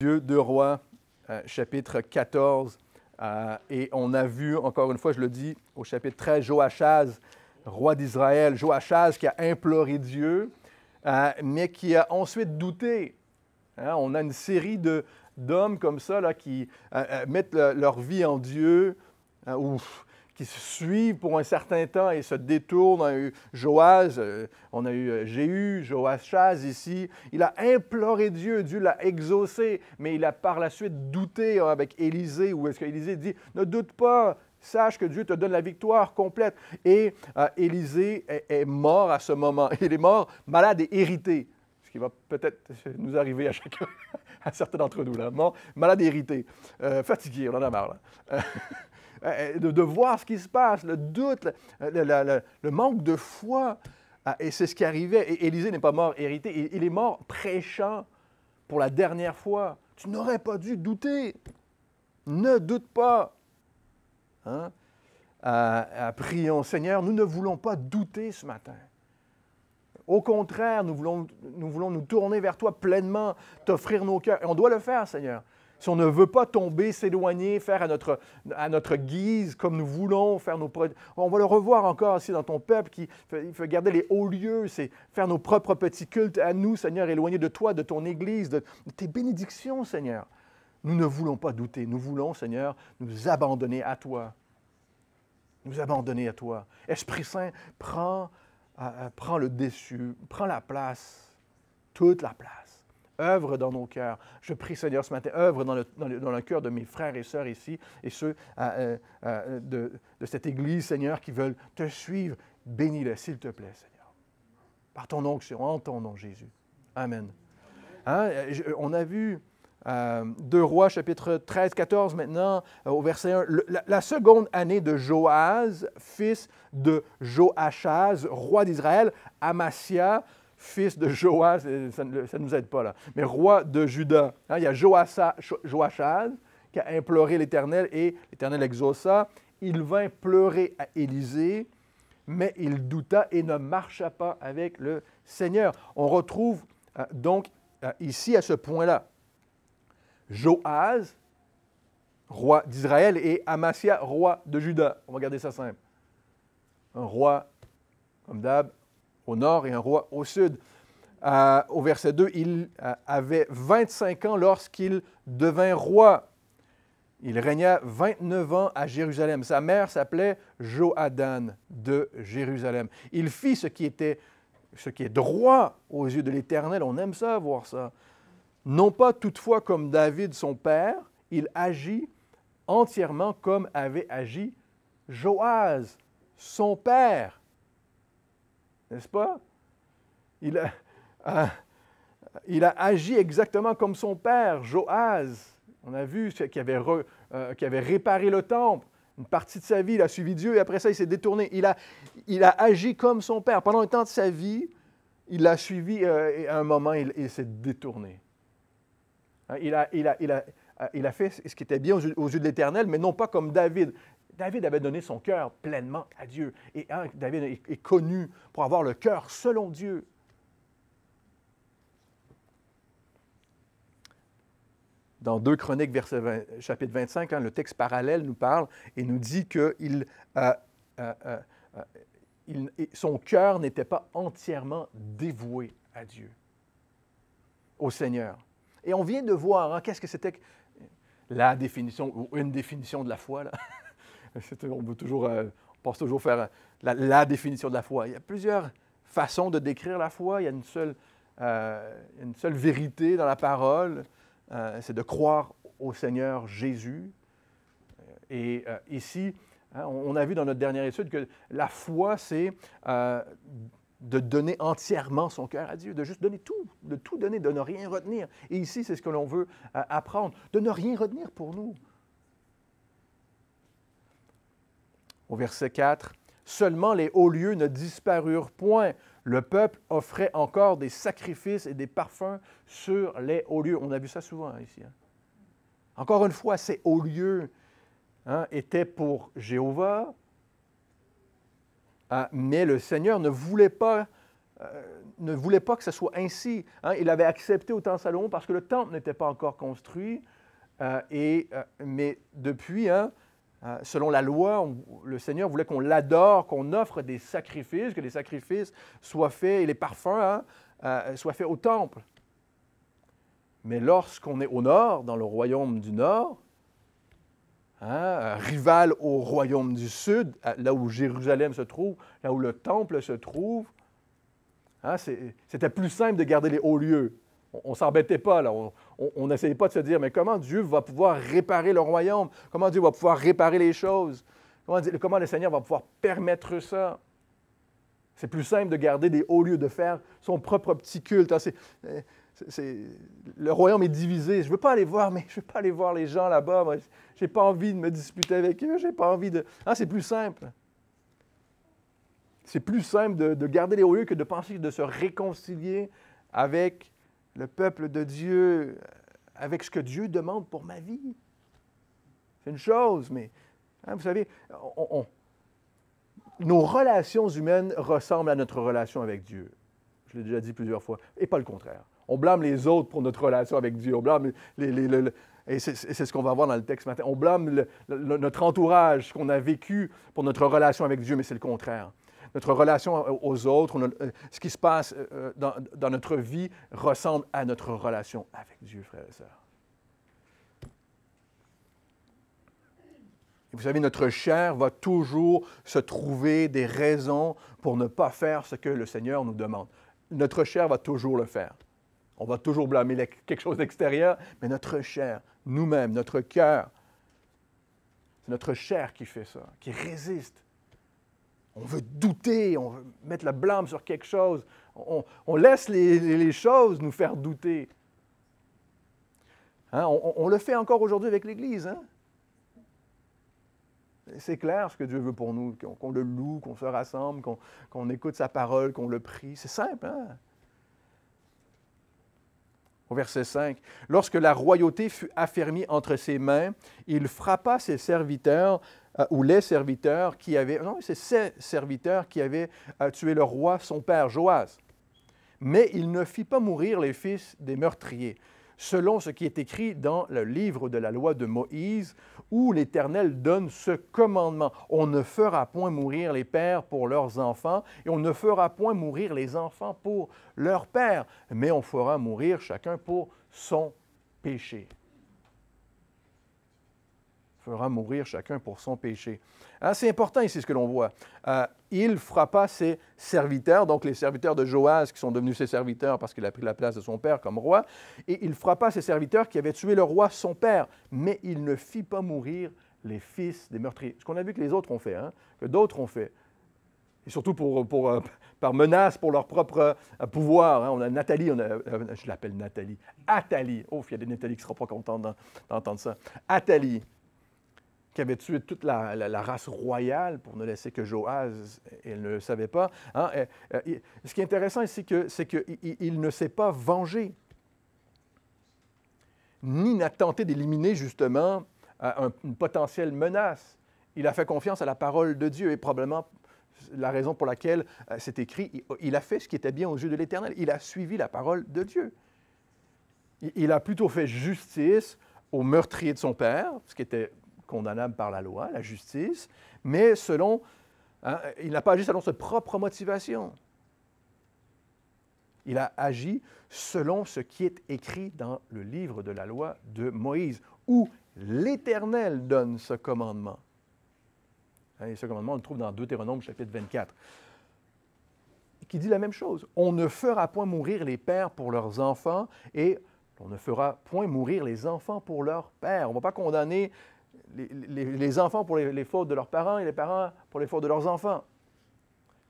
Dieu, 2 Rois, chapitre 14. Et on a vu, encore une fois, je le dis, au chapitre 13, Joachaz, roi d'Israël. Joachaz qui a imploré Dieu, mais qui a ensuite douté. On a une série d'hommes comme ça là, qui mettent leur vie en Dieu, ou qui se suivent pour un certain temps et se détournent. On a eu Joaz, on a eu Jéhu, Joachaz ici. Il a imploré Dieu, Dieu l'a exaucé, mais il a par la suite douté avec Élisée, où est-ce qu'Élisée dit « Ne doute pas, sache que Dieu te donne la victoire complète. » Et Élisée est mort à ce moment. Il est mort malade et irrité, ce qui va peut-être nous arriver à chacun, à certains d'entre nous, là. Mort, malade et irrité, fatigué, on en a marre, là. De voir ce qui se passe, le doute, le manque de foi. Et c'est ce qui arrivait. Et Élisée n'est pas mort hérité, il est mort prêchant pour la dernière fois. Tu n'aurais pas dû douter. Ne doute pas. Hein? Prions, Seigneur, nous ne voulons pas douter ce matin. Au contraire, nous voulons nous tourner vers toi pleinement, t'offrir nos cœurs. Et on doit le faire, Seigneur. Si on ne veut pas tomber, s'éloigner, faire à notre guise, comme nous voulons, faire nos projets. On va le revoir encore ici dans ton peuple qui fait garder les hauts lieux, c'est faire nos propres petits cultes à nous, Seigneur, éloignés de toi, de ton Église, de tes bénédictions, Seigneur. Nous ne voulons pas douter. Nous voulons, Seigneur, nous abandonner à toi. Nous abandonner à toi. Esprit Saint, prends le dessus, prends la place, toute la place. Œuvre dans nos cœurs. Je prie, Seigneur, ce matin, œuvre dans le cœur de mes frères et sœurs ici et ceux de cette Église, Seigneur, qui veulent te suivre. Bénis-les, s'il te plaît, Seigneur. Par ton onction, en ton nom, Jésus. Amen. Hein? On a vu 2 Rois, chapitre 13, 14, maintenant, au verset 1. La seconde année de Joaz, fils de Joachaz, roi d'Israël, Amasia, fils de Joas, ça ne nous aide pas là, mais roi de Juda. Il y a Joachaz qui a imploré l'Éternel et l'Éternel exauça. Il vint pleurer à Élisée, mais il douta et ne marcha pas avec le Seigneur. On retrouve donc ici à ce point-là Joaz, roi d'Israël, et Amasia, roi de Juda. On va garder ça simple. Un roi, comme d'hab, au nord et un roi au sud. Au verset 2, il avait 25 ans lorsqu'il devint roi. Il régna 29 ans à Jérusalem. Sa mère s'appelait Johadan de Jérusalem. Il fit ce qui est droit aux yeux de l'Éternel. On aime ça, voir ça. Non pas toutefois comme David, son père, il agit entièrement comme avait agi Joaz, son père. N'est-ce pas? Il a agi exactement comme son père, Joaz. On a vu qu'il avait réparé le temple. Une partie de sa vie, il a suivi Dieu et après ça, il s'est détourné. Il a agi comme son père. Pendant un temps de sa vie, il l'a suivi et à un moment, il s'est détourné. Il a fait ce qui était bien aux yeux de l'Éternel, mais non pas comme David. David avait donné son cœur pleinement à Dieu. Et David est connu pour avoir le cœur selon Dieu. Dans 2 Chroniques, chapitre 25, le texte parallèle nous parle et nous dit que son cœur n'était pas entièrement dévoué à Dieu, au Seigneur. Et on vient de voir, qu'est-ce que c'était la définition, ou une définition de la foi, là. On pense toujours faire la définition de la foi. Il y a plusieurs façons de décrire la foi. Il y a une seule vérité dans la parole. C'est de croire au Seigneur Jésus. Et ici, on a vu dans notre dernière étude que la foi, c'est de donner entièrement son cœur à Dieu, de juste donner tout, de tout donner, de ne rien retenir. Et ici, c'est ce que l'on veut apprendre, de ne rien retenir pour nous. Au verset 4, « Seulement les hauts lieux ne disparurent point. Le peuple offrait encore des sacrifices et des parfums sur les hauts lieux. » On a vu ça souvent ici. Encore une fois, ces hauts lieux étaient pour Jéhovah, mais le Seigneur ne voulait pas ne voulait pas que ce soit ainsi. Hein. Il avait accepté au temps Salomon parce que le temple n'était pas encore construit. Mais depuis, hein, selon la loi, le Seigneur voulait qu'on l'adore, qu'on offre des sacrifices, que les sacrifices soient faits et les parfums soient faits au temple. Mais lorsqu'on est au nord, dans le royaume du nord, hein, rival au royaume du sud, là où Jérusalem se trouve, là où le temple se trouve, hein, c'était plus simple de garder les hauts lieux. On ne s'embêtait pas, là. On n'essayait pas de se dire, mais comment Dieu va pouvoir réparer le royaume? Comment Dieu va pouvoir réparer les choses? Comment le Seigneur va pouvoir permettre ça? C'est plus simple de garder des hauts lieux, de faire son propre petit culte. Le royaume est divisé. Je ne veux pas aller voir, mais je ne veux pas aller voir les gens là-bas. Je n'ai pas envie de me disputer avec eux. Je n'ai pas envie de... Ah, c'est plus simple. C'est plus simple de garder les hauts lieux que de penser de se réconcilier avec le peuple de Dieu, avec ce que Dieu demande pour ma vie. C'est une chose, mais hein, vous savez, nos relations humaines ressemblent à notre relation avec Dieu. Je l'ai déjà dit plusieurs fois, et pas le contraire. On blâme les autres pour notre relation avec Dieu. On blâme et c'est ce qu'on va voir dans le texte ce matin. On blâme notre entourage, ce qu'on a vécu pour notre relation avec Dieu, mais c'est le contraire. Notre relation aux autres, ce qui se passe dans notre vie ressemble à notre relation avec Dieu, frères et sœurs. Et vous savez, notre chair va toujours se trouver des raisons pour ne pas faire ce que le Seigneur nous demande. Notre chair va toujours le faire. On va toujours blâmer quelque chose d'extérieur, mais notre chair, nous-mêmes, notre cœur, c'est notre chair qui fait ça, qui résiste. On veut douter, on veut mettre le blâme sur quelque chose. On laisse les choses nous faire douter. Hein? On le fait encore aujourd'hui avec l'Église. Hein? C'est clair ce que Dieu veut pour nous, qu'on le loue, qu'on se rassemble, qu'on écoute sa parole, qu'on le prie. C'est simple. Hein? Au verset 5, « Lorsque la royauté fut affermie entre ses mains, il frappa ses serviteurs, ou les serviteurs qui avaient... Non, c'est ses serviteurs qui avaient tué le roi, son père, Joas. Mais il ne fit pas mourir les fils des meurtriers, selon ce qui est écrit dans le livre de la loi de Moïse, où l'Éternel donne ce commandement. On ne fera point mourir les pères pour leurs enfants, et on ne fera point mourir les enfants pour leur père, mais on fera mourir chacun pour son péché. Fera mourir chacun pour son péché. Hein, c'est important ici ce que l'on voit. Il frappa ses serviteurs, donc les serviteurs de Joas qui sont devenus ses serviteurs parce qu'il a pris la place de son père comme roi, et il frappa ses serviteurs qui avaient tué le roi son père, mais il ne fit pas mourir les fils des meurtriers. Ce qu'on a vu que les autres ont fait, hein, que d'autres ont fait. Et surtout par menace pour leur propre pouvoir. Hein. On a Nathalie, je l'appelle Nathalie, Athalie. Oh, il y a des Nathalie qui ne seront pas contentes d'entendre ça. Athalie, qui avait tué toute la race royale pour ne laisser que Joas, elle ne le savait pas. Hein? Ce qui est intéressant ici, c'est qu'il ne s'est pas vengé, ni n'a tenté d'éliminer justement une potentielle menace. Il a fait confiance à la parole de Dieu et probablement la raison pour laquelle c'est écrit, il a fait ce qui était bien aux yeux de l'Éternel. Il a suivi la parole de Dieu. Il a plutôt fait justice au meurtrier de son père, ce qui était condamnable par la loi, la justice, mais il n'a pas agi selon sa propre motivation. Il a agi selon ce qui est écrit dans le livre de la loi de Moïse, où l'Éternel donne ce commandement. Et ce commandement, on le trouve dans Deutéronome chapitre 24, qui dit la même chose. On ne fera point mourir les pères pour leurs enfants et on ne fera point mourir les enfants pour leurs pères. On ne va pas condamner les enfants pour les fautes de leurs parents et les parents pour les fautes de leurs enfants.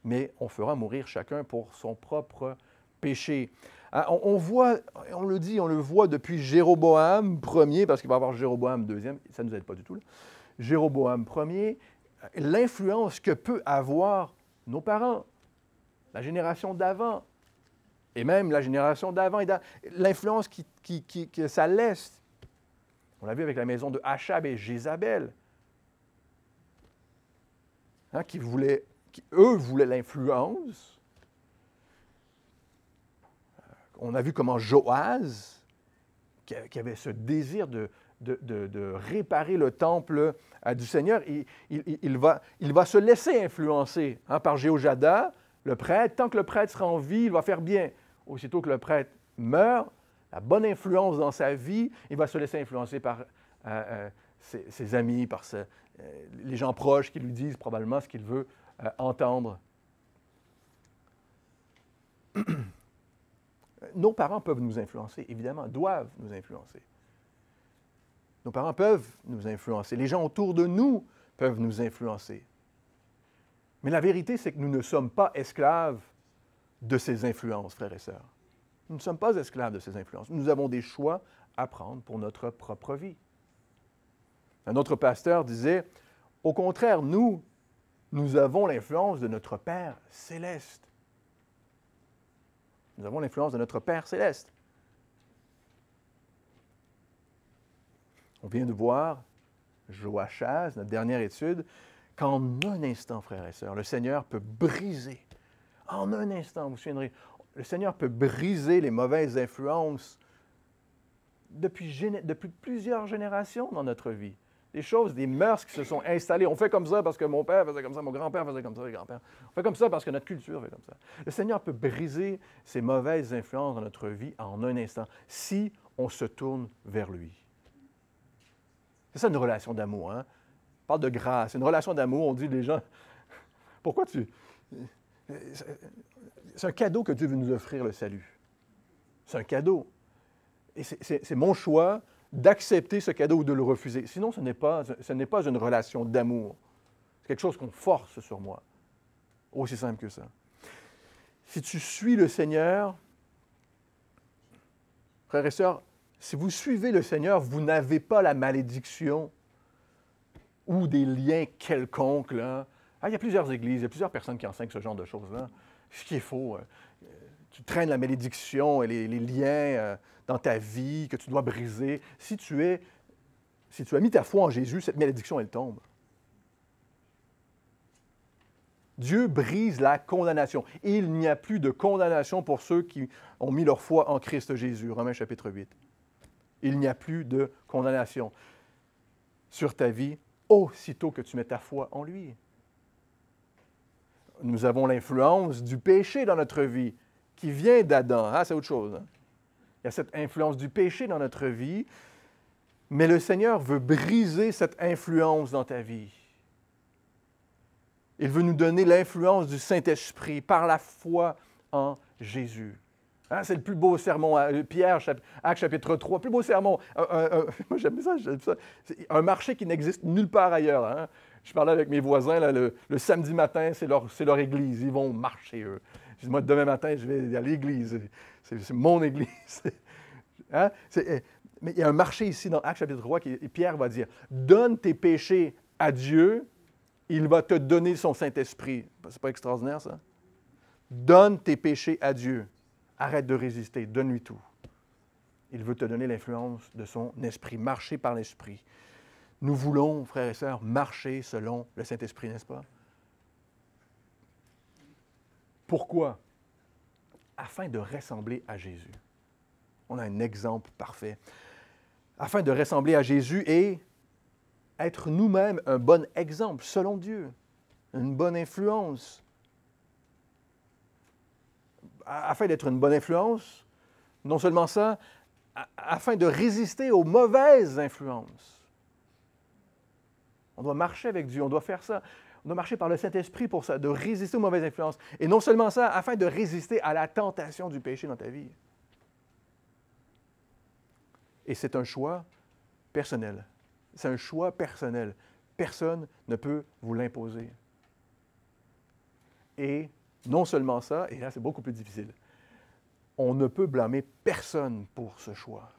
Mais on fera mourir chacun pour son propre péché. On le voit depuis Jéroboam Ier, parce qu'il va y avoir Jéroboam II, ça ne nous aide pas du tout. Là. Jéroboam Ier, l'influence que peut avoir nos parents, la génération d'avant, et même la génération d'avant, l'influence que ça laisse. On l'a vu avec la maison de Achab et Jézabel, hein, eux voulaient l'influence, On a vu comment Joas, qui avait ce désir de réparer le temple du Seigneur, il va se laisser influencer par Jéhoiada, le prêtre. Tant que le prêtre sera en vie, il va faire bien. Aussitôt que le prêtre meurt, la bonne influence dans sa vie, il va se laisser influencer par ses amis, par les gens proches qui lui disent probablement ce qu'il veut entendre. Nos parents peuvent nous influencer, évidemment, doivent nous influencer. Nos parents peuvent nous influencer. Les gens autour de nous peuvent nous influencer. Mais la vérité, c'est que nous ne sommes pas esclaves de ces influences, frères et sœurs. Nous ne sommes pas esclaves de ces influences. Nous avons des choix à prendre pour notre propre vie. Un autre pasteur disait, au contraire, nous avons l'influence de notre Père céleste. Nous avons l'influence de notre Père céleste. On vient de voir, Joachaz, notre dernière étude, qu'en un instant, frères et sœurs, le Seigneur peut briser, en un instant, vous vous souviendrez, le Seigneur peut briser les mauvaises influences depuis plusieurs générations dans notre vie. Des choses, des mœurs qui se sont installées. On fait comme ça parce que mon père faisait comme ça, mon grand-père faisait comme ça, les grands-pères. On fait comme ça parce que notre culture fait comme ça. Le Seigneur peut briser ces mauvaises influences dans notre vie en un instant, si on se tourne vers lui. C'est ça une relation d'amour, hein? On parle de grâce. Une relation d'amour, on dit les gens, pourquoi tu... C'est un cadeau que Dieu veut nous offrir, le salut. C'est un cadeau. Et c'est mon choix d'accepter ce cadeau ou de le refuser. Sinon, ce n'est pas une relation d'amour. C'est quelque chose qu'on force sur moi. Aussi simple que ça. Si tu suis le Seigneur, frères et sœurs, si vous suivez le Seigneur, vous n'avez pas la malédiction ou des liens quelconques. Là. Il y a plusieurs églises, il y a plusieurs personnes qui enseignent ce genre de choses-là. Ce qui est faux. Tu traînes la malédiction et les liens dans ta vie que tu dois briser. Si tu as mis ta foi en Jésus, cette malédiction, elle tombe. Dieu brise la condamnation. Il n'y a plus de condamnation pour ceux qui ont mis leur foi en Christ Jésus. Romains chapitre 8. Il n'y a plus de condamnation sur ta vie aussitôt que tu mets ta foi en lui. Nous avons l'influence du péché dans notre vie qui vient d'Adam. Ah, c'est autre chose. Hein? Il y a cette influence du péché dans notre vie, mais le Seigneur veut briser cette influence dans ta vie. Il veut nous donner l'influence du Saint-Esprit par la foi en Jésus. Hein, c'est le plus beau sermon, Pierre, Actes chapitre 3, plus beau sermon. Moi, j'aime ça. C'est un marché qui n'existe nulle part ailleurs. Hein. Je parlais avec mes voisins, là, le samedi matin, c'est leur église. Ils vont marcher, eux. Je dis, moi, demain matin, je vais à l'église. C'est mon église. Hein? Mais il y a un marché ici dans Actes chapitre 3, et Pierre va dire, donne tes péchés à Dieu, il va te donner son Saint-Esprit. C'est pas extraordinaire, ça? Donne tes péchés à Dieu. Arrête de résister, donne-lui tout. Il veut te donner l'influence de son esprit, marcher par l'esprit. Nous voulons, frères et sœurs, marcher selon le Saint-Esprit, n'est-ce pas? Pourquoi? Afin de ressembler à Jésus. On a un exemple parfait. Afin de ressembler à Jésus et être nous-mêmes un bon exemple, selon Dieu, une bonne influence. Afin d'être une bonne influence, non seulement ça, afin de résister aux mauvaises influences. On doit marcher avec Dieu, on doit faire ça. On doit marcher par le Saint-Esprit pour ça, de résister aux mauvaises influences. Et non seulement ça, afin de résister à la tentation du péché dans ta vie. Et c'est un choix personnel. C'est un choix personnel. Personne ne peut vous l'imposer. Et non seulement ça, et là c'est beaucoup plus difficile, on ne peut blâmer personne pour ce choix.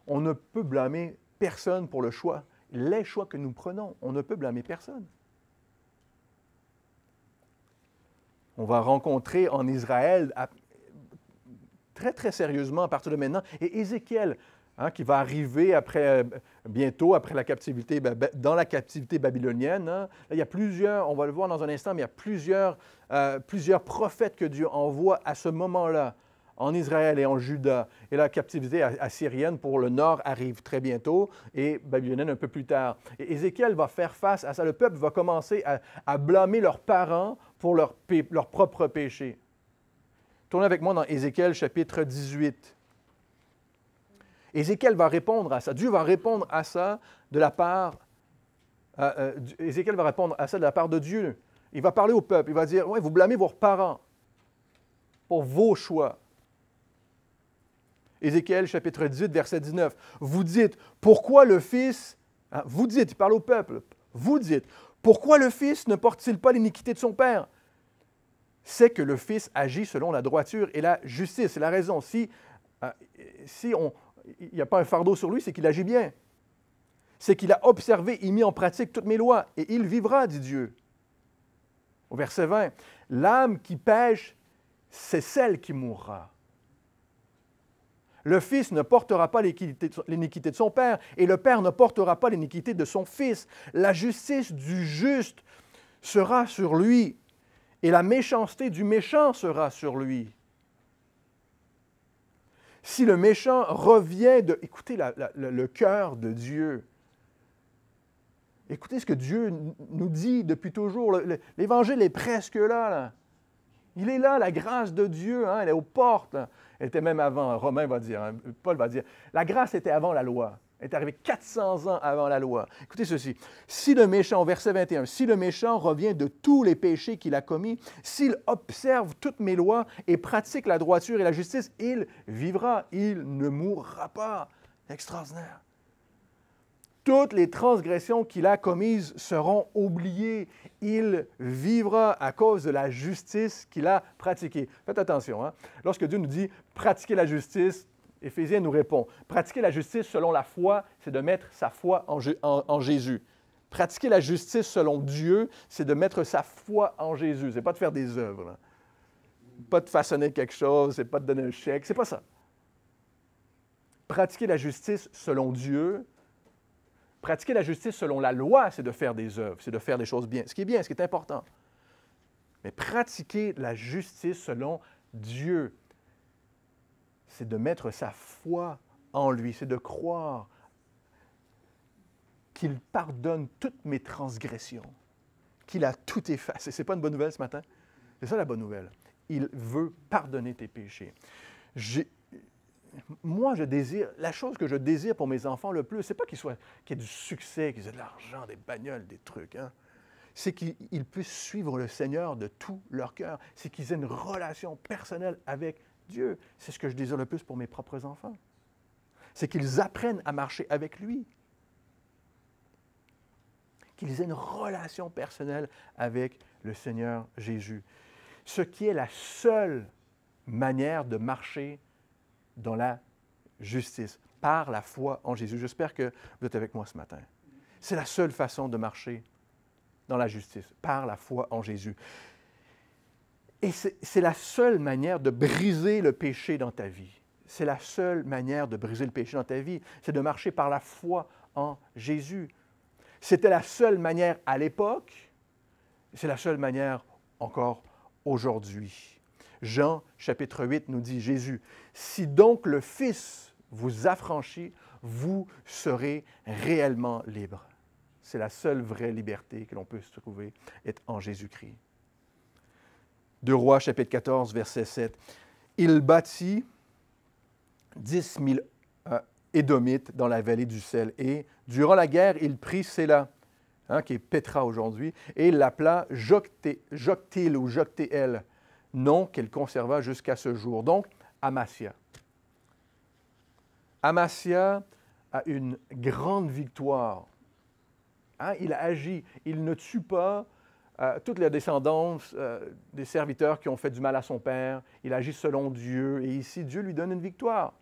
On ne peut blâmer personne pour le choix, les choix que nous prenons. On ne peut blâmer personne. On va rencontrer en Israël très, très sérieusement à partir de maintenant, et Ézéchiel qui va arriver bientôt après la captivité, dans la captivité babylonienne. Là, il y a plusieurs, on va le voir dans un instant, mais il y a plusieurs prophètes que Dieu envoie à ce moment-là, en Israël et en Juda. Et la captivité assyrienne pour le nord arrive très bientôt et babylonienne un peu plus tard. Et Ézéchiel va faire face à ça. Le peuple va commencer à blâmer leurs parents pour leur propre péché. Tournez avec moi dans Ézéchiel chapitre 18. Ézéchiel va répondre à ça. Dieu va répondre à ça de la part... Ézéchiel va répondre à ça de la part de Dieu. Il va parler au peuple. Il va dire, « Oui, vous blâmez vos parents pour vos choix. » Ézéchiel chapitre 18, verset 19. Vous dites, « Pourquoi le Fils... » Vous dites, il parle au peuple. Vous dites, « Pourquoi le Fils ne porte-t-il pas l'iniquité de son Père? » C'est que le Fils agit selon la droiture et la justice. C'est la raison. Si il n'y a pas un fardeau sur lui, c'est qu'il agit bien. C'est qu'il a observé et mis en pratique toutes mes lois, et il vivra, dit Dieu. Au verset 20, « L'âme qui pêche, c'est celle qui mourra. Le Fils ne portera pas l'iniquité de son Père, et le Père ne portera pas l'iniquité de son Fils. La justice du juste sera sur lui, et la méchanceté du méchant sera sur lui. » Si le méchant revient de... Écoutez le cœur de Dieu. Écoutez ce que Dieu nous dit depuis toujours. L'Évangile est presque là. Il est là, la grâce de Dieu. Elle est aux portes. Elle était même avant. Romain va dire, Paul va dire, la grâce était avant la loi. Elle est arrivée 400 ans avant la loi. Écoutez ceci. Si le méchant, verset 21, si le méchant revient de tous les péchés qu'il a commis, s'il observe toutes mes lois et pratique la droiture et la justice, il vivra, il ne mourra pas. Extraordinaire. Toutes les transgressions qu'il a commises seront oubliées. Il vivra à cause de la justice qu'il a pratiquée. Faites attention, Lorsque Dieu nous dit « pratiquer la justice », Éphésiens nous répond, pratiquer la justice selon la foi, c'est de mettre sa foi en Jésus. Pratiquer la justice selon Dieu, c'est de mettre sa foi en Jésus. Ce n'est pas de faire des œuvres. Pas de façonner quelque chose, c'est pas de donner un chèque, c'est pas ça. Pratiquer la justice selon Dieu, pratiquer la justice selon la loi, c'est de faire des œuvres, c'est de faire des choses bien. Ce qui est bien, ce qui est important. Mais pratiquer la justice selon Dieu, c'est de mettre sa foi en lui, c'est de croire qu'il pardonne toutes mes transgressions, qu'il a tout effacé. Ce n'est pas une bonne nouvelle ce matin? C'est ça la bonne nouvelle. Il veut pardonner tes péchés. Moi, la chose que je désire pour mes enfants le plus, ce n'est pas qu'ils aient du succès, qu'ils aient de l'argent, des bagnoles, des trucs. C'est qu'ils puissent suivre le Seigneur de tout leur cœur. C'est qu'ils aient une relation personnelle avec Dieu. C'est ce que je désire le plus pour mes propres enfants. C'est qu'ils apprennent à marcher avec lui. Qu'ils aient une relation personnelle avec le Seigneur Jésus. Ce qui est la seule manière de marcher dans la justice, par la foi en Jésus. J'espère que vous êtes avec moi ce matin. C'est la seule façon de marcher dans la justice, par la foi en Jésus. Et c'est la seule manière de briser le péché dans ta vie. C'est la seule manière de briser le péché dans ta vie, c'est de marcher par la foi en Jésus. C'était la seule manière à l'époque, c'est la seule manière encore aujourd'hui. Jean, chapitre 8, nous dit Jésus, « Si donc le Fils vous affranchit, vous serez réellement libre. » C'est la seule vraie liberté que l'on peut se trouver, est en Jésus-Christ. 2 Rois, chapitre 14, verset 7. « Il bâtit 10 000 Édomites dans la vallée du sel, et durant la guerre, il prit Séla, qui est Pétra aujourd'hui, et il l'appela Joktil ou Joktéel, nom qu'elle conserva jusqu'à ce jour. Donc, Amasya. Amasya a une grande victoire. Il a agi, il ne tue pas toute la descendance des serviteurs qui ont fait du mal à son père. Il agit selon Dieu, et ici, Dieu lui donne une victoire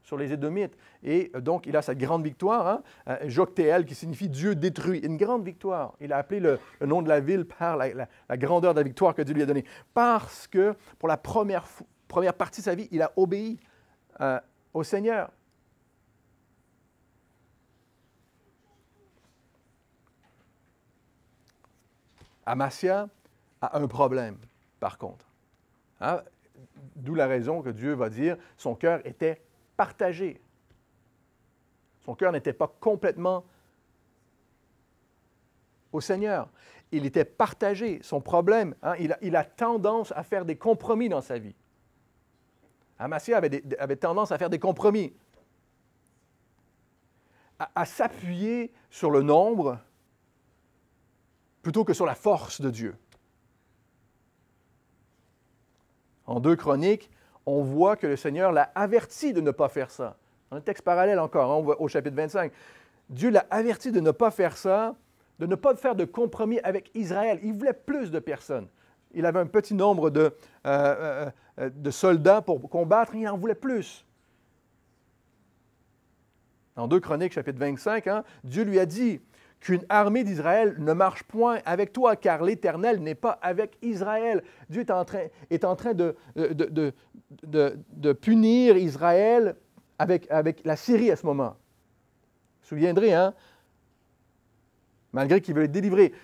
sur les Édomites. Et donc, il a cette grande victoire, Joktéel, qui signifie Dieu détruit. Une grande victoire. Il a appelé le nom de la ville par la grandeur de la victoire que Dieu lui a donnée. Parce que, pour la première partie de sa vie, il a obéi au Seigneur. Amasia a un problème, par contre. Hein? D'où la raison que Dieu va dire son cœur était partagé. Son cœur n'était pas complètement au Seigneur. Il était partagé. Son problème, hein, il a tendance à faire des compromis dans sa vie. Amasia avait tendance à faire des compromis, à s'appuyer sur le nombre plutôt que sur la force de Dieu. En 2 Chroniques, on voit que le Seigneur l'a averti de ne pas faire ça. Dans un texte parallèle encore, hein, on voit au chapitre 25. Dieu l'a averti de ne pas faire ça, de ne pas faire de compromis avec Israël. Il voulait plus de personnes. Il avait un petit nombre de soldats pour combattre, il en voulait plus. En 2 Chroniques, chapitre 25, hein, Dieu lui a dit qu'une armée d'Israël ne marche point avec toi, car l'Éternel n'est pas avec Israël. Dieu est en train de punir Israël avec la Syrie à ce moment. Vous vous souviendrez, hein? Malgré qu'il veut les délivrer.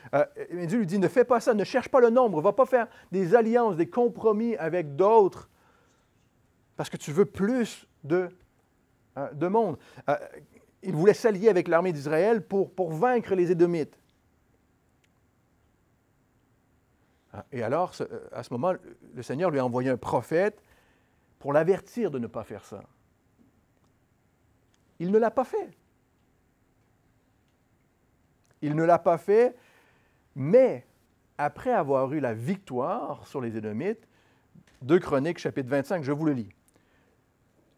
Dieu lui dit, ne fais pas ça, ne cherche pas le nombre, ne va pas faire des alliances, des compromis avec d'autres, parce que tu veux plus de monde. Il voulait s'allier avec l'armée d'Israël pour vaincre les Édomites. Et alors, à ce moment, le Seigneur lui a envoyé un prophète pour l'avertir de ne pas faire ça. Il ne l'a pas fait. Il ne l'a pas fait, mais après avoir eu la victoire sur les Édomites, 2 Chroniques, chapitre 25, je vous le lis.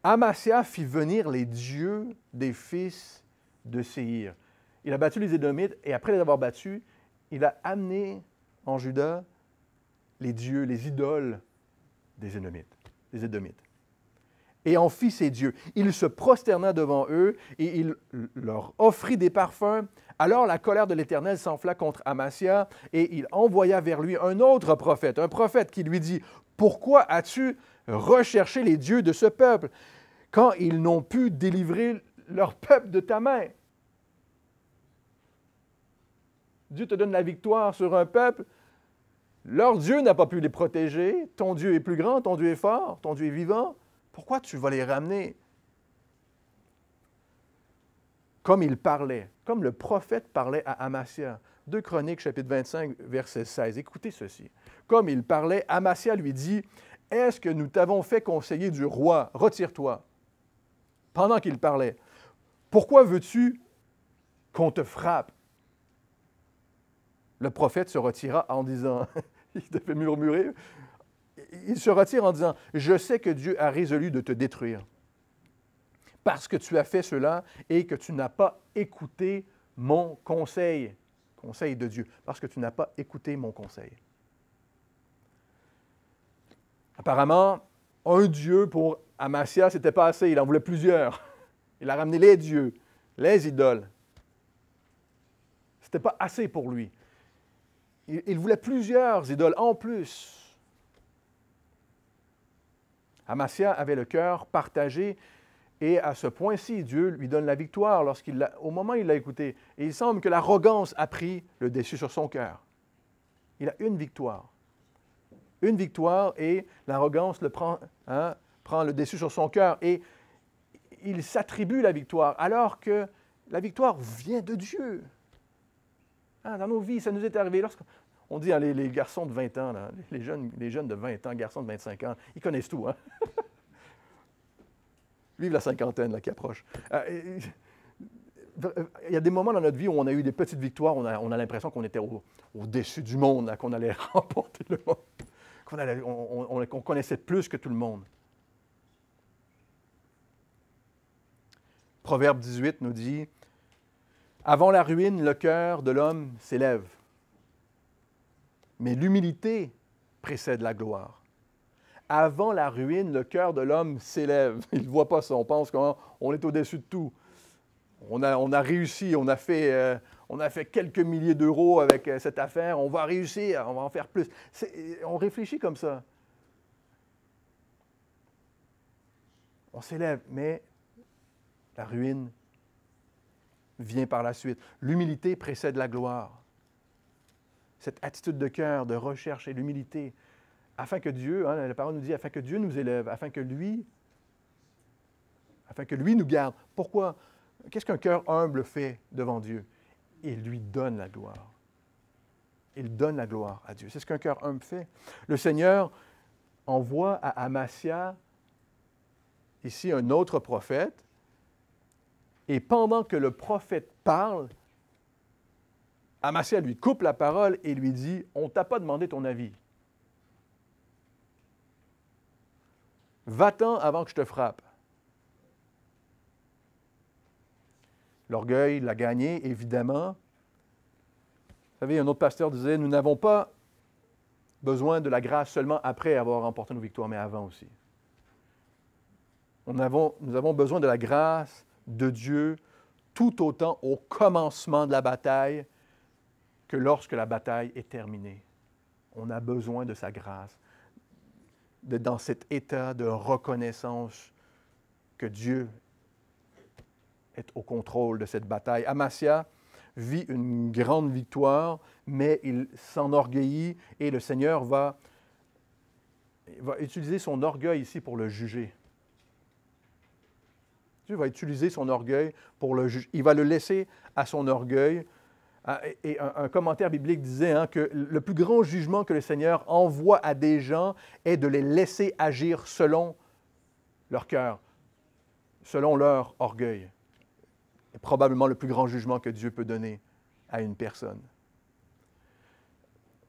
Amasia fit venir les dieux des fils de Séhir. Il a battu les Édomites et après les avoir battus, il a amené en Juda les dieux, les idoles des Édomites. Et en fit ses dieux. Il se prosterna devant eux et il leur offrit des parfums. Alors la colère de l'Éternel s'enfla contre Amasia et il envoya vers lui un autre prophète, un prophète qui lui dit, « Pourquoi as-tu recherché les dieux de ce peuple quand ils n'ont pu délivrer leur peuple de ta main? » Dieu te donne la victoire sur un peuple. Leur Dieu n'a pas pu les protéger. Ton Dieu est plus grand, ton Dieu est fort, ton Dieu est vivant. Pourquoi tu vas les ramener? Comme il parlait, comme le prophète parlait à Amasia. 2 Chroniques, chapitre 25, verset 16. Écoutez ceci. Comme il parlait, Amasia lui dit, « Est-ce que nous t'avons fait conseiller du roi? Retire-toi. » Pendant qu'il parlait, « Pourquoi veux-tu qu'on te frappe? » Le prophète se retira en disant, il devait murmurer, il se retire en disant, « Je sais que Dieu a résolu de te détruire, parce que tu as fait cela et que tu n'as pas écouté mon conseil. » Conseil de Dieu, parce que tu n'as pas écouté mon conseil. Apparemment, un Dieu pour Amasia, ce n'était pas assez, il en voulait plusieurs. Il a ramené les dieux, les idoles. Ce n'était pas assez pour lui. Il voulait plusieurs idoles en plus. Amasia avait le cœur partagé et à ce point-ci, Dieu lui donne la victoire au moment où il l'a écouté. Et il semble que l'arrogance a pris le dessus sur son cœur. Il a une victoire. Une victoire et l'arrogance prend le dessus sur son cœur et il s'attribue la victoire alors que la victoire vient de Dieu. Dans nos vies, ça nous est arrivé. On dit les garçons de 20 ans, là, les jeunes de 20 ans, garçons de 25 ans, ils connaissent tout. Hein? Vive la cinquantaine là, qui approche. Il y a des moments dans notre vie où on a eu des petites victoires, on a l'impression qu'on était au-dessus du monde, là, qu'on allait remporter le monde, qu'on connaissait plus que tout le monde. Proverbe 18 nous dit, « Avant la ruine, le cœur de l'homme s'élève, mais l'humilité précède la gloire. » Avant la ruine, le cœur de l'homme s'élève. Il ne voit pas ça, on pense qu'on est au-dessus de tout. On a réussi, on a fait quelques milliers d'euros avec cette affaire, on va réussir, on va en faire plus. On réfléchit comme ça. On s'élève, mais la ruine vient par la suite. L'humilité précède la gloire. cette attitude de cœur, de recherche et d'humilité, afin que Dieu, la parole nous dit, afin que Dieu nous élève, afin que lui nous garde. Pourquoi? Qu'est-ce qu'un cœur humble fait devant Dieu? Il lui donne la gloire. Il donne la gloire à Dieu. C'est ce qu'un cœur humble fait. Le Seigneur envoie à Amasia, ici, un autre prophète, et pendant que le prophète parle, Amasia lui coupe la parole et lui dit, « On ne t'a pas demandé ton avis. Va-t'en avant que je te frappe. » L'orgueil l'a gagné, évidemment. Vous savez, un autre pasteur disait, nous n'avons pas besoin de la grâce seulement après avoir remporté nos victoires, mais avant aussi. Nous avons besoin de la grâce de Dieu tout autant au commencement de la bataille que lorsque la bataille est terminée. On a besoin de sa grâce, dans cet état de reconnaissance que Dieu est au contrôle de cette bataille. Amasia vit une grande victoire, mais il s'enorgueillit et le Seigneur va utiliser son orgueil ici pour le juger. Dieu va utiliser son orgueil pour le juger. Il va le laisser à son orgueil. Et un commentaire biblique disait que le plus grand jugement que le Seigneur envoie à des gens est de les laisser agir selon leur cœur, selon leur orgueil. C'est probablement le plus grand jugement que Dieu peut donner à une personne.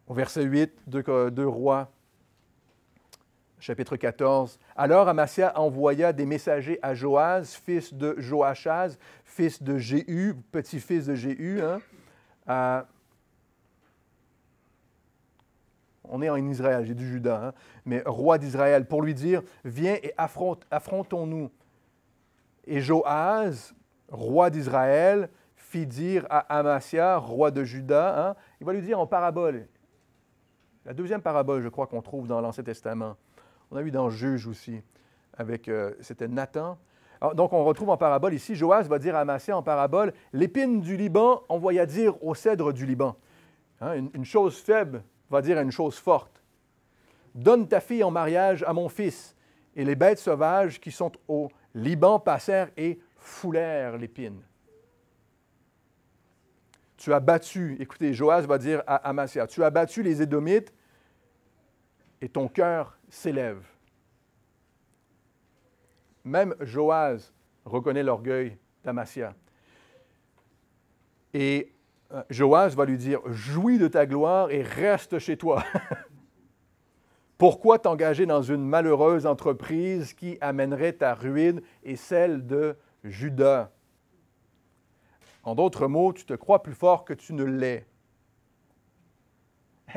Au verset 8, 2 Rois, chapitre 14. « Alors Amasia envoya des messagers à Joas, fils de Joachaz, fils de Jéhu, petit-fils de Jéhu. On est en Israël, j'ai dit Juda, mais roi d'Israël, pour lui dire, « Viens et affrontons-nous. » Et Joas, roi d'Israël, fit dire à Amasia, roi de Juda, il va lui dire en parabole. La deuxième parabole, je crois, qu'on trouve dans l'Ancien Testament. On a vu dans Juge aussi, c'était Nathan. Alors, donc, on retrouve en parabole ici, Joas va dire à Amasia en parabole, « L'épine du Liban envoya dire au cèdre du Liban. » Une chose faible va dire à une chose forte. « Donne ta fille en mariage à mon fils. » Et les bêtes sauvages qui sont au Liban passèrent et foulèrent l'épine. Tu as battu, écoutez, Joas va dire à Amasia, tu as battu les Édomites et ton cœur s'élève. Même Joas reconnaît l'orgueil d'Amasia. Et Joas va lui dire, jouis de ta gloire et reste chez toi. Pourquoi t'engager dans une malheureuse entreprise qui amènerait ta ruine et celle de Juda? En d'autres mots, tu te crois plus fort que tu ne l'es.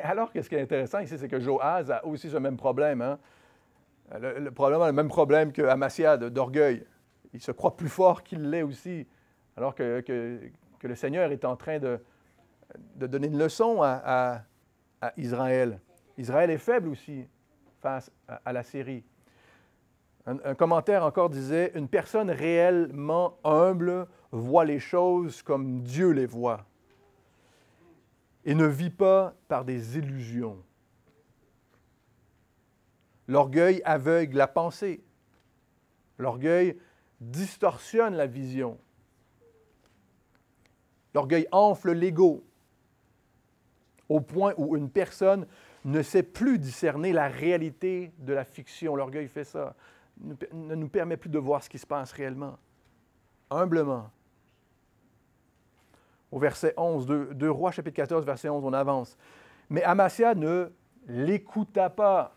Alors que ce qui est intéressant ici, c'est que Joas a aussi ce même problème. Probablement le même problème que Amasia d'orgueil. Il se croit plus fort qu'il l'est aussi, alors que le Seigneur est en train de donner une leçon à Israël. Israël est faible aussi face à la Syrie. Un commentaire encore disait, « Une personne réellement humble voit les choses comme Dieu les voit et ne vit pas par des illusions. L'orgueil aveugle la pensée. L'orgueil distorsionne la vision. L'orgueil enfle l'ego au point où une personne ne sait plus discerner la réalité de la fiction. L'orgueil fait ça. Ne nous permet plus de voir ce qui se passe réellement. Humblement. Au verset 11, 2 Rois, chapitre 14, verset 11, on avance. Mais Amasia ne l'écouta pas.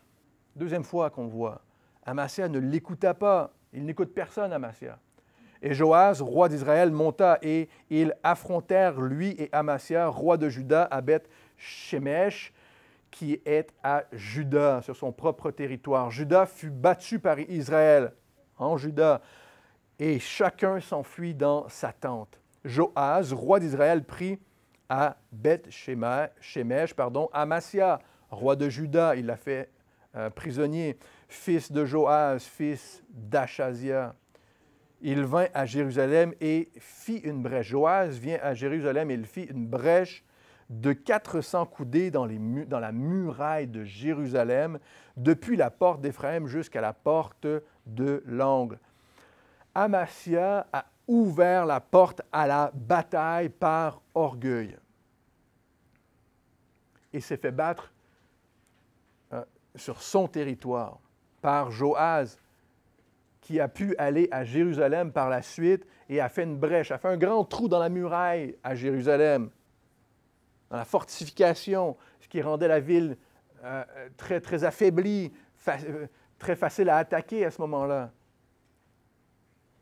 Deuxième fois qu'on voit. Amasia ne l'écouta pas. Il n'écoute personne, Amasia. Et Joas, roi d'Israël, monta et ils affrontèrent lui et Amasia, roi de Juda, à Beth-Shemesh, qui est à Juda, sur son propre territoire. Juda fut battu par Israël en Juda, et chacun s'enfuit dans sa tente. Joas, roi d'Israël, prit à Beth-Shemesh, Amasia, roi de Juda, il l'a fait prisonnier, fils de Joas, fils d'Achazia. Il vint à Jérusalem et fit une brèche. Joas vient à Jérusalem et il fit une brèche de 400 coudées dans la muraille de Jérusalem, depuis la porte d'Éphraïm jusqu'à la porte de l'angle. Amasia a ouvert la porte à la bataille par orgueil et s'est fait battre sur son territoire par Joas, qui a pu aller à Jérusalem par la suite et a fait une brèche, a fait un grand trou dans la muraille à Jérusalem, dans la fortification, ce qui rendait la ville très, très affaiblie, très facile à attaquer à ce moment-là.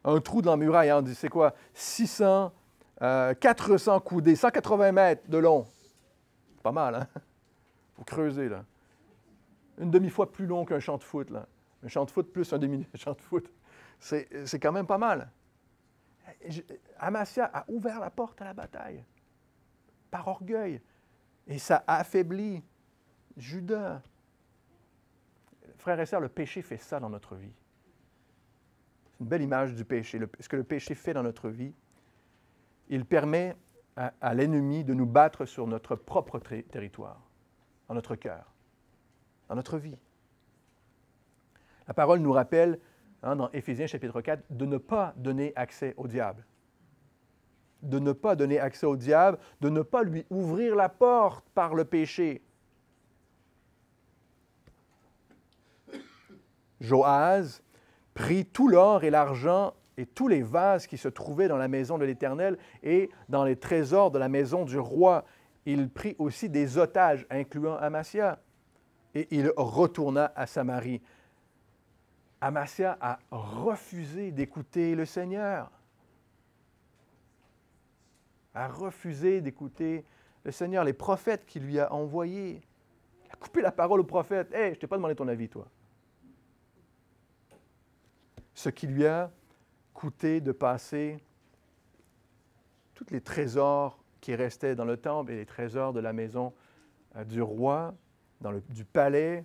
Un trou dans la muraille, on dit, c'est quoi? 400 coudées, 180 mètres de long. Pas mal, hein? Il faut creuser, là. Une demi-fois plus long qu'un champ de foot, là. Un champ de foot plus un demi-champ de foot. C'est quand même pas mal. Amasia a ouvert la porte à la bataille par orgueil. Et ça affaiblit Juda. Frères et sœurs, le péché fait ça dans notre vie. C'est une belle image du péché. Ce que le péché fait dans notre vie, il permet à l'ennemi de nous battre sur notre propre territoire, dans notre cœur, dans notre vie. La parole nous rappelle, dans Éphésiens chapitre 4, de ne pas donner accès au diable. De ne pas donner accès au diable, de ne pas lui ouvrir la porte par le péché. Joas prit tout l'or et l'argent et tous les vases qui se trouvaient dans la maison de l'Éternel et dans les trésors de la maison du roi. Il prit aussi des otages, incluant Amasia, et il retourna à Samarie. Amasia a refusé d'écouter le Seigneur. A refusé d'écouter le Seigneur, les prophètes qu'il lui a envoyés. Il a coupé la parole aux prophètes. « Hey, je ne t'ai pas demandé ton avis, toi. » Ce qui lui a coûté de passer tous les trésors qui restaient dans le temple et les trésors de la maison du roi, du palais.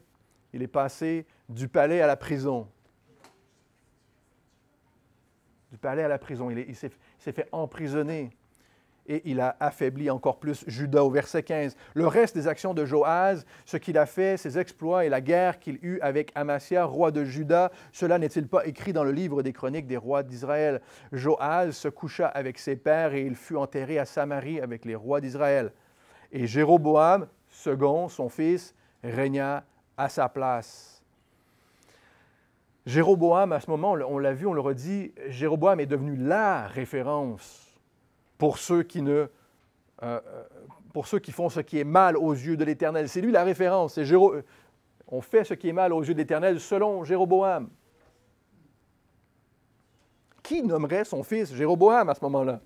Il est passé du palais à la prison. Du palais à la prison. Il s'est fait emprisonner. Et il a affaibli encore plus Juda au verset 15. Le reste des actions de Joas, ce qu'il a fait, ses exploits et la guerre qu'il eut avec Amasia, roi de Juda, cela n'est-il pas écrit dans le livre des chroniques des rois d'Israël? Joas se coucha avec ses pères et il fut enterré à Samarie avec les rois d'Israël. Et Jéroboam, second, son fils, régna à sa place. Jéroboam, à ce moment, on l'a vu, on le redit, Jéroboam est devenu la référence pour ceux qui font ce qui est mal aux yeux de l'Éternel. C'est lui la référence. On fait ce qui est mal aux yeux de l'Éternel selon Jéroboam. Qui nommerait son fils Jéroboam à ce moment-là?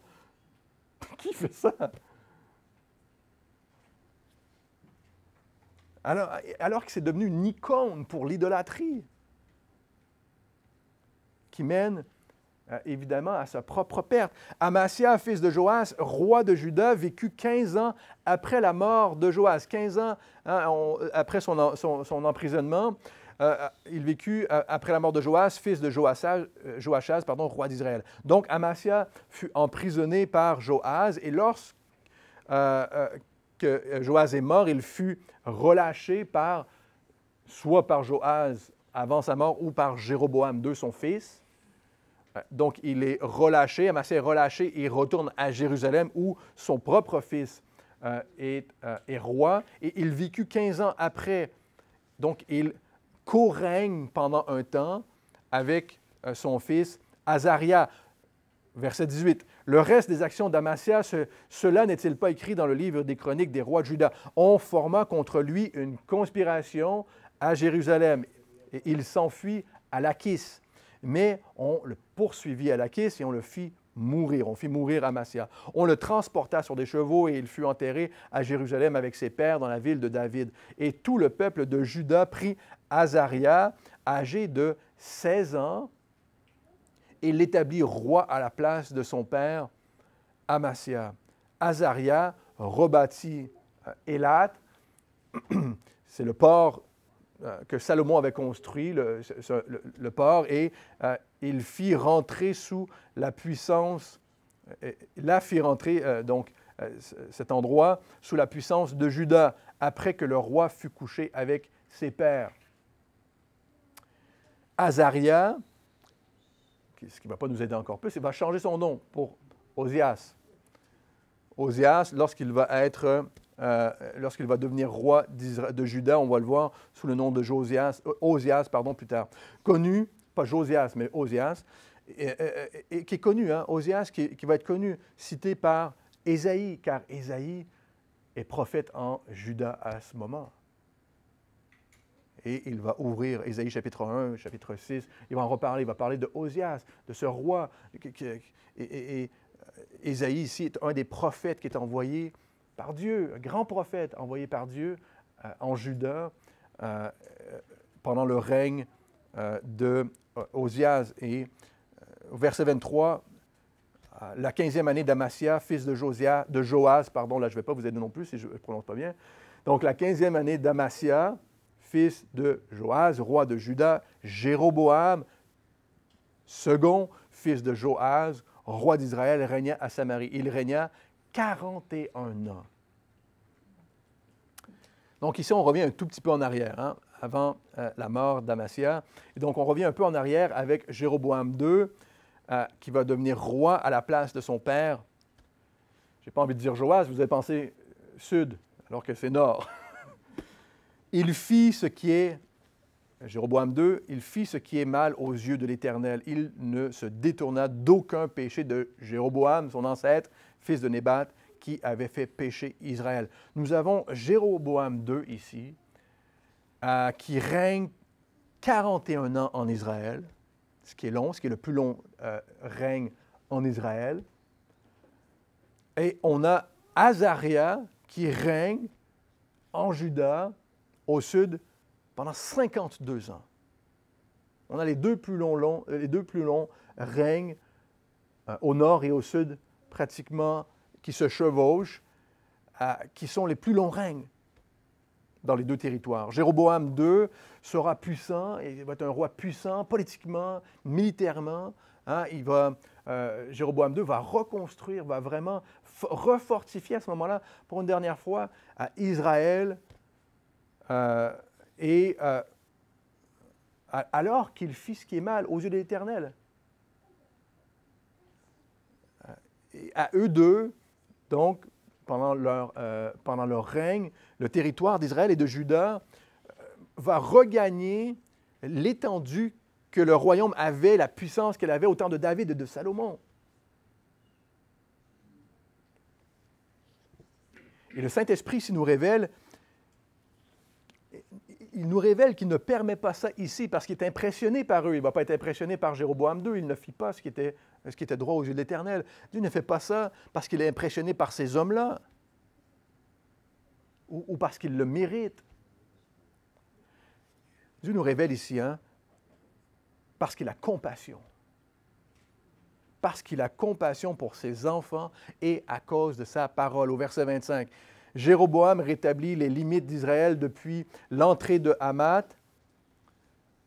Qui fait ça? Alors que c'est devenu une icône pour l'idolâtrie, qui mène évidemment à sa propre perte. Amasia, fils de Joas, roi de Juda, vécut 15 ans après la mort de Joas. 15 ans après son emprisonnement, il vécut après la mort de Joas, fils de Joachaz, roi d'Israël. Donc Amasia fut emprisonné par Joas et lorsque Joas est mort, il fut relâché soit par Joas avant sa mort ou par Jéroboam II, son fils. Donc, il est relâché, Amasia est relâché et il retourne à Jérusalem où son propre fils est roi. Et il vécut 15 ans après. Donc, il co-règne pendant un temps avec son fils Azaria. Verset 18. Le reste des actions d'Amasia, cela n'est-il pas écrit dans le livre des chroniques des rois de Juda? On forma contre lui une conspiration à Jérusalem. Et il s'enfuit à Lachis. Mais on le poursuivit à Lachis et on le fit mourir. On fit mourir Amasia. On le transporta sur des chevaux et il fut enterré à Jérusalem avec ses pères dans la ville de David. Et tout le peuple de Juda prit Azaria, âgé de 16 ans, et l'établit roi à la place de son père Amasia. Azaria rebâtit Élat, c'est le port que Salomon avait construit, le port, et il fit rentrer sous la puissance, donc cet endroit sous la puissance de Juda, après que le roi fut couché avec ses pères. Azaria, ce qui ne va pas nous aider encore plus, il va changer son nom pour Osias. Osias, lorsqu'il va devenir roi de Juda, on va le voir sous le nom de Osias, plus tard. Connu, pas Josias, mais Osias, et qui est connu, hein, Osias qui va être connu, cité par Ésaïe, car Ésaïe est prophète en Juda à ce moment. Et il va ouvrir Ésaïe chapitre 1, chapitre 6, il va en reparler, il va parler de Osias, de ce roi. Et Ésaïe ici est un des prophètes qui est envoyé par Dieu, un grand prophète envoyé par Dieu en Juda pendant le règne de Osias. Et au verset 23, la 15e année d'Amasia, fils de Joas, là je ne vais pas vous aider non plus si je ne prononce pas bien. Donc la 15e année d'Amasia, fils de Joas, roi de Juda, Jéroboam, second, fils de Joas, roi d'Israël, régna à Samarie. Il régna 41 ans. Donc ici, on revient un tout petit peu en arrière, hein, avant la mort d'Amasia. Et donc, on revient un peu en arrière avec Jéroboam II, qui va devenir roi à la place de son père. Je n'ai pas envie de dire Joas, vous avez pensé sud, alors que c'est nord. Il fit ce qui est, Jéroboam II, il fit ce qui est mal aux yeux de l'Éternel. Il ne se détourna d'aucun péché de Jéroboam, son ancêtre, fils de Nébat, qui avait fait pécher Israël. Nous avons Jéroboam II ici, qui règne 41 ans en Israël, ce qui est long, ce qui est le plus long règne en Israël. Et on a Azaria qui règne en Juda, au sud, pendant 52 ans. On a les deux plus longs règnes au nord et au sud, pratiquement, qui se chevauchent, qui sont les plus longs règnes dans les deux territoires. Jéroboam II sera puissant, il va être un roi puissant politiquement, militairement. Hein, Jéroboam II va reconstruire, va vraiment refortifier à ce moment-là, pour une dernière fois, à Israël, alors qu'il fit ce qui est mal aux yeux de l'Éternel. À eux deux, donc, pendant leur règne, le territoire d'Israël et de Juda va regagner l'étendue que le royaume avait, la puissance qu'elle avait au temps de David et de Salomon. Et le Saint-Esprit ici nous révèle qu'il ne permet pas ça ici parce qu'il est impressionné par eux. Il ne va pas être impressionné par Jéroboam II. Il ne fit pas ce qui était droit aux yeux de l'Éternel. Dieu ne fait pas ça parce qu'il est impressionné par ces hommes-là ou parce qu'il le mérite. Dieu nous révèle ici, hein, parce qu'il a compassion. Parce qu'il a compassion pour ses enfants et à cause de sa parole. Au verset 25. Jéroboam rétablit les limites d'Israël depuis l'entrée de Hamath,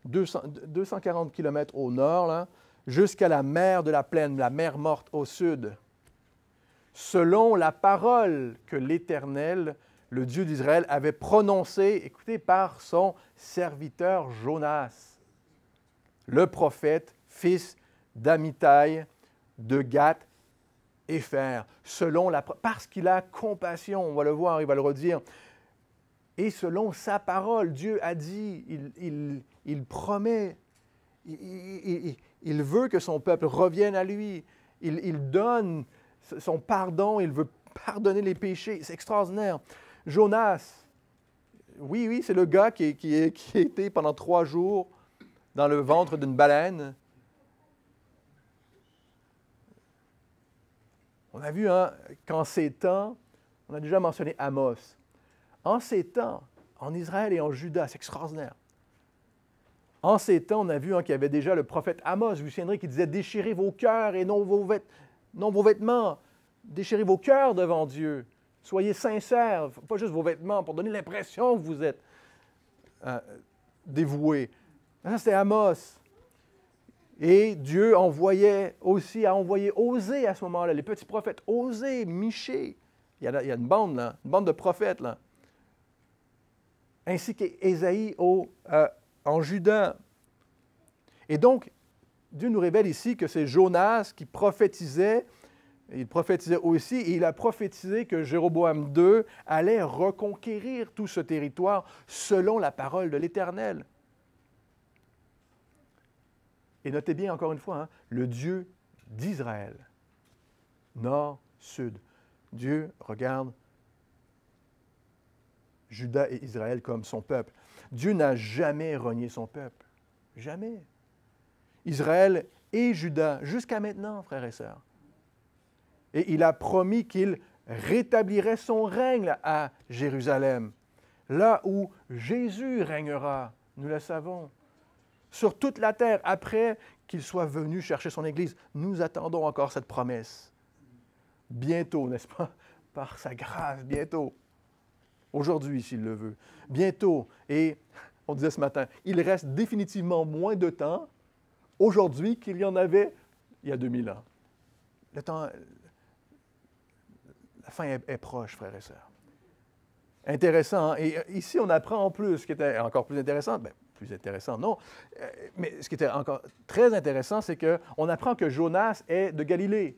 240 km au nord, jusqu'à la mer de la plaine, la mer morte au sud, selon la parole que l'Éternel, le Dieu d'Israël, avait prononcée, écoutez, par son serviteur Jonas, le prophète, fils d'Amittai de Gath, Épher, parce qu'il a compassion, on va le voir, il va le redire, et selon sa parole, Dieu a dit, il promet, il veut que son peuple revienne à lui, il donne son pardon, il veut pardonner les péchés, c'est extraordinaire. Jonas, oui, c'est le gars qui a été pendant 3 jours dans le ventre d'une baleine. On a vu qu'en ces temps, on a déjà mentionné Amos. En ces temps, en Israël et en Juda, c'est extraordinaire. En ces temps, on a vu qu'il y avait déjà le prophète Amos, vous vous souviendrez, qui disait « Déchirez vos cœurs et non vos vêtements. Déchirez vos cœurs devant Dieu. Soyez sincères, pas juste vos vêtements, pour donner l'impression que vous êtes dévoués. » Ça, c'était Amos. Et Dieu a envoyé Osée à ce moment-là, les petits prophètes, Osée, Michée, Il y a une bande, là, une bande de prophètes, là. Ainsi qu'Ésaïe en Juda. Et donc, Dieu nous révèle ici que c'est Jonas qui prophétisait. Il prophétisait aussi, et il a prophétisé que Jéroboam II allait reconquérir tout ce territoire selon la parole de l'Éternel. Et notez bien encore une fois, hein, le Dieu d'Israël, nord, sud. Dieu regarde Juda et Israël comme son peuple. Dieu n'a jamais renié son peuple. Jamais. Israël et Juda, jusqu'à maintenant, frères et sœurs. Et il a promis qu'il rétablirait son règne à Jérusalem, là où Jésus régnera, nous le savons, sur toute la terre, après qu'il soit venu chercher son Église. Nous attendons encore cette promesse. Bientôt, n'est-ce pas? Par sa grâce, bientôt. Aujourd'hui, s'il le veut. Bientôt. Et on disait ce matin, il reste définitivement moins de temps aujourd'hui qu'il y en avait il y a 2000 ans. Le temps, la fin est proche, frères et sœurs. Intéressant. Hein? Et ici, on apprend en plus, ce qui était encore plus intéressant, bien, plus intéressant, non, mais ce qui était encore très intéressant, c'est qu'on apprend que Jonas est de Galilée.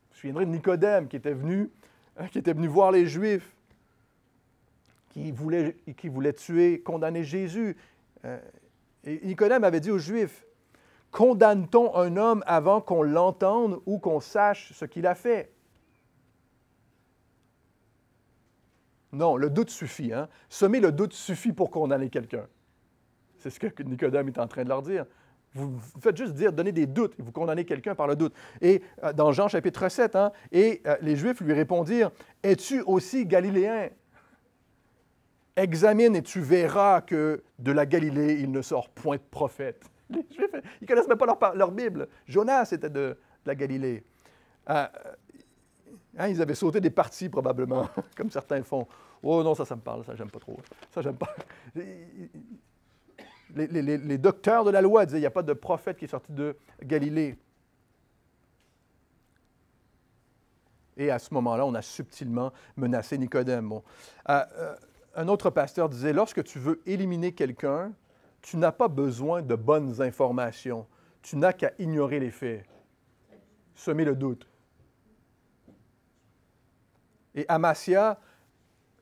Vous vous souviendrez de Nicodème qui était venu voir les Juifs, qui voulait tuer, condamner Jésus. Et Nicodème avait dit aux Juifs, « Condamne-t-on un homme avant qu'on l'entende ou qu'on sache ce qu'il a fait? » Non, le doute suffit. Hein? Semer le doute suffit pour condamner quelqu'un. C'est ce que Nicodème est en train de leur dire. Vous faites juste dire, donnez des doutes, et vous condamnez quelqu'un par le doute. Et dans Jean chapitre 7, hein, les Juifs lui répondirent, « Es-tu aussi galiléen? Examine et tu verras que de la Galilée, il ne sort point de prophète. » Les Juifs, ils ne connaissent même pas leur Bible. Jonas était de la Galilée. Ils avaient sauté des parties, probablement, comme certains font. « Oh non, ça me parle, ça, j'aime pas trop. Ça, j'aime pas. » Les docteurs de la loi disaient, il n'y a pas de prophète qui est sorti de Galilée. Et à ce moment-là, on a subtilement menacé Nicodème. Bon. Un autre pasteur disait, lorsque tu veux éliminer quelqu'un, tu n'as pas besoin de bonnes informations. Tu n'as qu'à ignorer les faits. Semer le doute. Et Amasia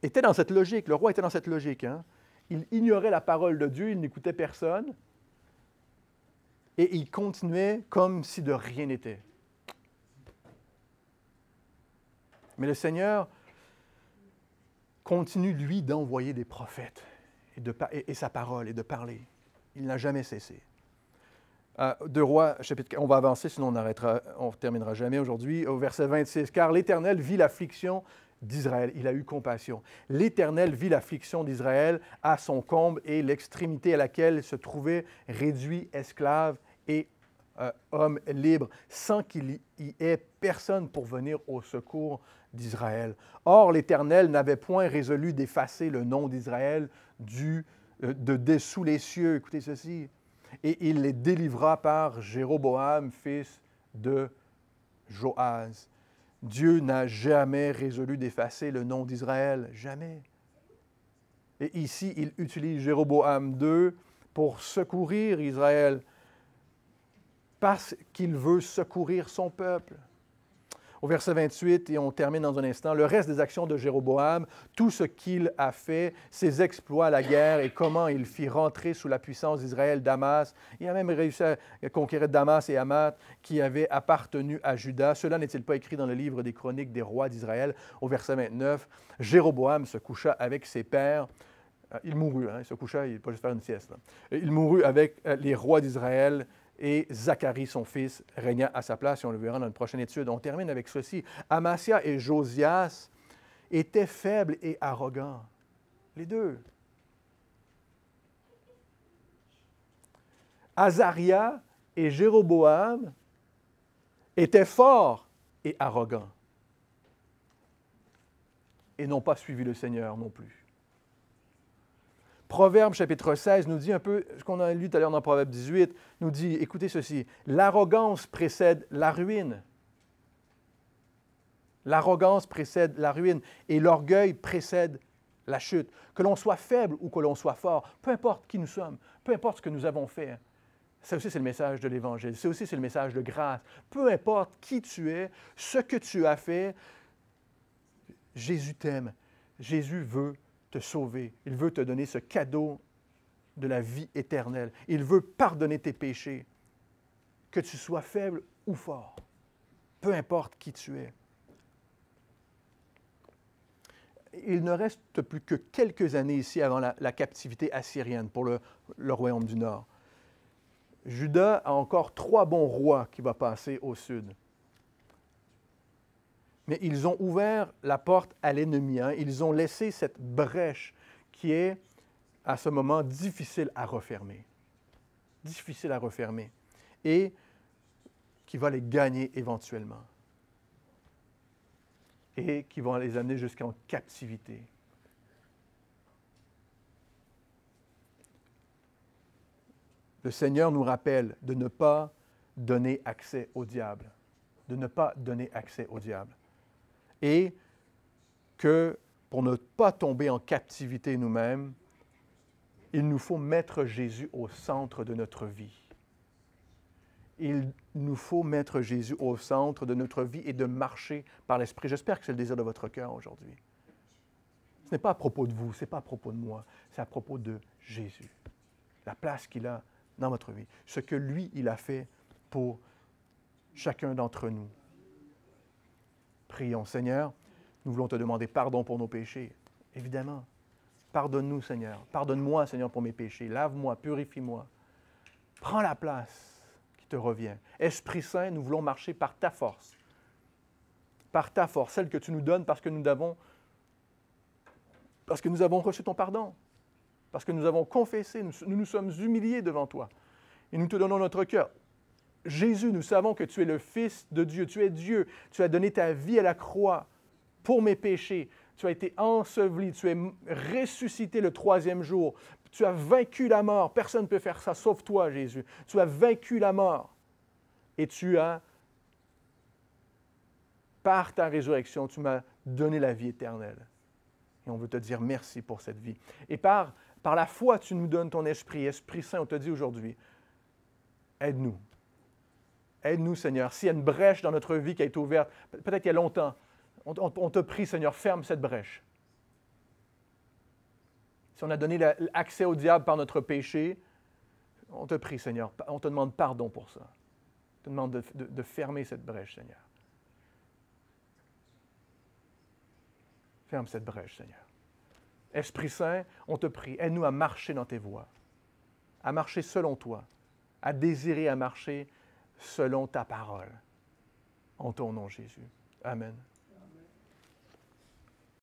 était dans cette logique. Le roi était dans cette logique. Hein? Il ignorait la parole de Dieu, il n'écoutait personne. Et il continuait comme si de rien n'était. Mais le Seigneur continue, lui, d'envoyer des prophètes et sa parole et de parler. Il n'a jamais cessé. 2 Rois, chapitre 4, on va avancer, sinon on ne terminera jamais aujourd'hui, au verset 26. « Car l'Éternel vit l'affliction d'Israël. » Il a eu compassion. « L'Éternel vit l'affliction d'Israël à son comble et l'extrémité à laquelle se trouvait réduit esclave et homme libre, sans qu'il y ait personne pour venir au secours d'Israël. Or, l'Éternel n'avait point résolu d'effacer le nom d'Israël de dessous les cieux. » Écoutez ceci. « Et il les délivra par Jéroboam, fils de Joas. » Dieu n'a jamais résolu d'effacer le nom d'Israël. Jamais. Et ici, il utilise Jéroboam II pour secourir Israël parce qu'il veut secourir son peuple. Au verset 28, et on termine dans un instant, le reste des actions de Jéroboam, tout ce qu'il a fait, ses exploits à la guerre et comment il fit rentrer sous la puissance d'Israël Damas. Il a même réussi à conquérir Damas et Hamath qui avaient appartenu à Juda. Cela n'est-il pas écrit dans le livre des chroniques des rois d'Israël? Au verset 29, Jéroboam se coucha avec ses pères. Il mourut, hein, il se coucha, il ne pas juste faire une sieste. Là. Il mourut avec les rois d'Israël. Et Zacharie, son fils, régna à sa place, et on le verra dans une prochaine étude. On termine avec ceci. Amasia et Josias étaient faibles et arrogants. Les deux. Azaria et Jéroboam étaient forts et arrogants. Et n'ont pas suivi le Seigneur non plus. Proverbe chapitre 16 nous dit un peu, ce qu'on a lu tout à l'heure dans Proverbe 18, nous dit, écoutez ceci, l'arrogance précède la ruine. L'arrogance précède la ruine et l'orgueil précède la chute. Que l'on soit faible ou que l'on soit fort, peu importe qui nous sommes, peu importe ce que nous avons fait. Ça aussi, c'est le message de l'Évangile. Ça aussi, c'est le message de grâce. Peu importe qui tu es, ce que tu as fait, Jésus t'aime. Jésus veut te sauver. Il veut te donner ce cadeau de la vie éternelle. Il veut pardonner tes péchés. Que tu sois faible ou fort, peu importe qui tu es. Il ne reste plus que quelques années ici avant la captivité assyrienne pour le royaume du Nord. Juda a encore 3 bons rois qui vont passer au sud. Mais ils ont ouvert la porte à l'ennemi. Ils ont laissé cette brèche qui est, à ce moment, difficile à refermer. Difficile à refermer. Et qui va les gagner éventuellement. Et qui vont les amener jusqu'en captivité. Le Seigneur nous rappelle de ne pas donner accès au diable. De ne pas donner accès au diable. Et que pour ne pas tomber en captivité nous-mêmes, il nous faut mettre Jésus au centre de notre vie. Il nous faut mettre Jésus au centre de notre vie et de marcher par l'Esprit. J'espère que c'est le désir de votre cœur aujourd'hui. Ce n'est pas à propos de vous, ce n'est pas à propos de moi, c'est à propos de Jésus. La place qu'il a dans votre vie. Ce que lui, il a fait pour chacun d'entre nous. Prions, Seigneur, nous voulons te demander pardon pour nos péchés. Évidemment. Pardonne-nous, Seigneur. Pardonne-moi, Seigneur, pour mes péchés. Lave-moi, purifie-moi. Prends la place qui te revient. Esprit Saint, nous voulons marcher par ta force. Par ta force, celle que tu nous donnes parce que nous avons reçu ton pardon. Parce que nous avons confessé, nous nous sommes humiliés devant toi. Et nous te donnons notre cœur. Jésus, nous savons que tu es le Fils de Dieu. Tu es Dieu. Tu as donné ta vie à la croix pour mes péchés. Tu as été enseveli. Tu es ressuscité le 3e jour. Tu as vaincu la mort. Personne ne peut faire ça sauf toi, Jésus. Tu as vaincu la mort. Et tu as, par ta résurrection, tu m'as donné la vie éternelle. Et on veut te dire merci pour cette vie. Et par la foi, tu nous donnes ton esprit. Esprit Saint, on te dit aujourd'hui, aide-nous. Aide-nous, Seigneur. S'il y a une brèche dans notre vie qui a été ouverte, peut-être il y a longtemps, on te prie, Seigneur, ferme cette brèche. Si on a donné l'accès au diable par notre péché, on te prie, Seigneur, on te demande pardon pour ça. On te demande de fermer cette brèche, Seigneur. Ferme cette brèche, Seigneur. Esprit Saint, on te prie, aide-nous à marcher dans tes voies, à marcher selon toi, à désirer à marcher selon ta parole. En ton nom, Jésus. Amen.